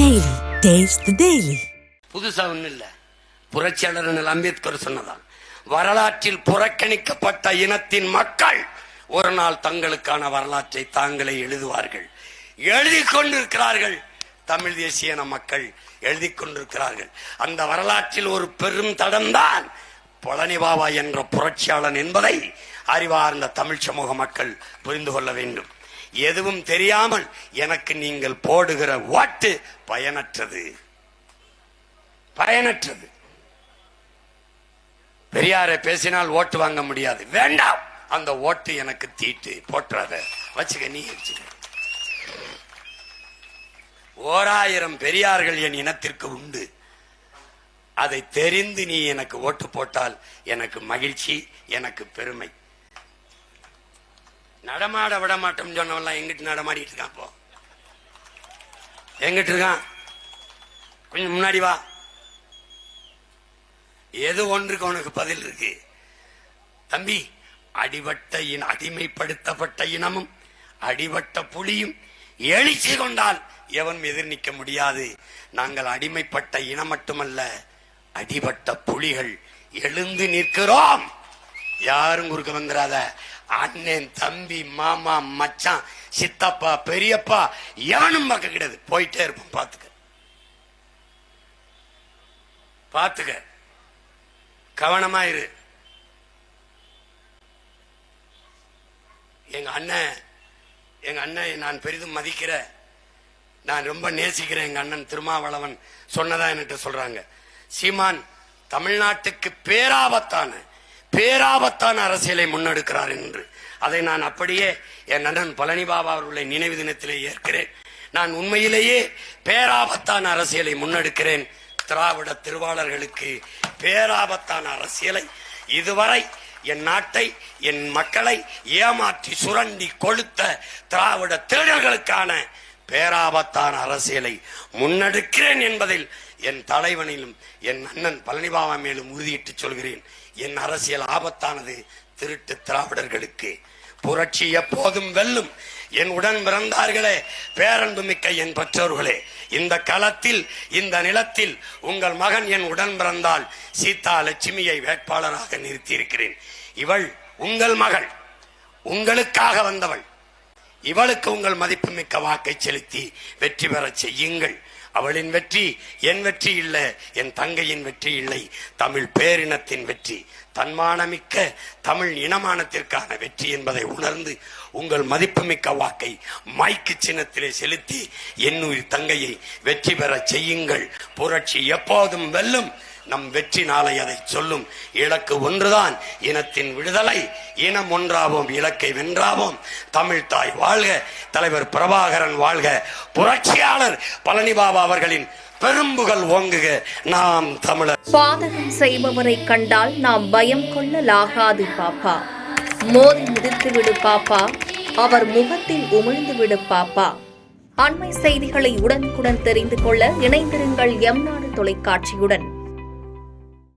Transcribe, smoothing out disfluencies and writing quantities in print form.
Daily. Taste the Daily. புதுசா ஒண்ணு இல்ல. புரட்சியாளர் அம்பேத்கர் சொன்னதான், வரலாற்றில் புறக்கணிக்கப்பட்ட இனத்தின் மக்கள் ஒரு நாள் தங்களுக்கான வரலாற்றை தாங்களே எழுதுவார்கள். எழுதி கொண்டிருக்கிறார்கள். தமிழ் தேசிய இன மக்கள் எழுதி கொண்டிருக்கிறார்கள். அந்த வரலாற்றில் ஒரு பெரும் தடம்தான் பழனி பாபா என்ற புரட்சியாளன் என்பதை அறிவார்ந்த தமிழ் சமூக மக்கள் புரிந்து கொள்ள வேண்டும். எதுவும் தெரியாமல் எனக்கு நீங்கள் போடுகிற ஓட்டு பயனற்றது. பெரியாரை பேசினால் ஓட்டு வாங்க முடியாது. வேண்டாம், அந்த ஓட்டு எனக்கு தீட்டு. போட்டுறத வச்சுக்க, நீ வச்சுக்க. 1000 பெரியார்கள் என் இனத்திற்கு உண்டு. அதை தெரிந்து நீ எனக்கு ஓட்டு போட்டால் எனக்கு மகிழ்ச்சி, எனக்கு பெருமை. நடமாட விட மாட்டோம் சொன்னவெல்லாம் எங்கிட்டு நடமாடிட்டு இருக்கான்? போ, எங்கிட்டு இருக்கான்? கொஞ்சம் முன்னாடி வா. ஏதோ ஒன்றுக்கு உனக்கு பதில் இருக்கு தம்பி. அடிமைப்படுத்தப்பட்ட இனமும் அடிபட்ட புலியும் எழுச்சி கொண்டால் எவனும் எதிர் நிற்க முடியாது. நாங்கள் அடிமைப்பட்ட இனம் மட்டுமல்ல, அடிபட்ட புலிகள் எழுந்து நிற்கிறோம். யாரும் குறுக்க வந்துடாத. அண்ணன், தம்பி, மாமா, மச்சான், சித்தப்பா, பெரியப்பா எவனும் பார்க்க கிடையாது. போயிட்டே இருப்போம். பாத்துக்க, கவனமாயிரு. எங்க அண்ணன் நான் பெரிதும் மதிக்கிற, நான் ரொம்ப நேசிக்கிறேன். எங்க அண்ணன் திருமாவளவன் சொன்னதா என்கிட்ட சொல்றாங்க, சீமான் தமிழ்நாட்டுக்கு பேராபத்தான அரசியலை முன்னெடுக்கிறார் என்று. அதை நான் அப்படியே என் அண்ணன் பழனி பாபா அவர்களை நினைவு தினத்திலே ஏற்கிறேன். நான் உண்மையிலேயே பேராபத்தான அரசியலை முன்னெடுக்கிறேன். திராவிட திருவாளர்களுக்கு பேராபத்தான அரசியலை, இதுவரை என் நாட்டை, என் மக்களை ஏமாற்றி சுரண்டி கொளுத்த திராவிட திருடர்களுக்கான பேராபத்தான அரசியலை முன்னெடுக்கிறேன் என்பதில் என் தலைவனிலும் என் அண்ணன் பழனிபாபா மேலும் உறுதியிட்டு சொல்கிறேன். என் அரசியல் ஆபத்தானது திருட்டு திராவிடர்களுக்கு. புரட்சி எப்போதும் வெல்லும். என் உடன் பிறந்தார்களே, பேரன்பு மிக்க என் பெற்றோர்களே, இந்த களத்தில், இந்த நிலத்தில் உங்கள் மகன் என் உடன் பிறந்தால் சீதா லட்சுமியை வேட்பாளராக நிறுத்தி இருக்கிறேன். இவள் உங்கள் மகள், உங்களுக்காக வந்தவள். இவளுக்கு உங்கள் மதிப்புமிக்க வாக்கை செலுத்தி வெற்றி பெற செய்யுங்கள். அவளின் வெற்றி என் வெற்றி இல்லை, என் தங்கையின் வெற்றி இல்லை, தமிழ் பேரினத்தின் வெற்றி, தன்மானமிக்க தமிழ் இனமானத்திற்கான வெற்றி என்பதை உணர்ந்து உங்கள் மதிப்புமிக்க வாக்கை மைக்கு சின்னத்திலே செலுத்தி என்னுயிர் தங்கையை வெற்றி பெற செய்யுங்கள். புரட்சி எப்போதும் வெல்லும். நம் வெற்றி நாளை அதை சொல்லும். இலக்கு ஒன்றுதான், இனத்தின் விடுதலை. இனம் ஒன்றாவோம், இலக்கை வென்றாவோம். தமிழ் தாய் வாழ்க, தலைவர் பிரபாகரன் வாழ்க, புரட்சியாளர் பழனி பாபா அவர்களின் பெரும்புகள் ஓங்குக. நாம் தமிழர். பாதகம் செய்பவரை கண்டால் நாம் பயம் கொள்ளலாகாது பாப்பா. மோதி மிதித்து விடு பாப்பா, அவர் முகத்தில் உமிழ்ந்து விடு பாப்பா. அண்மை செய்திகளை உடனுக்குடன் தெரிந்து கொள்ள இணைந்திருங்கள் எம் நாடு தொலைக்காட்சியுடன்.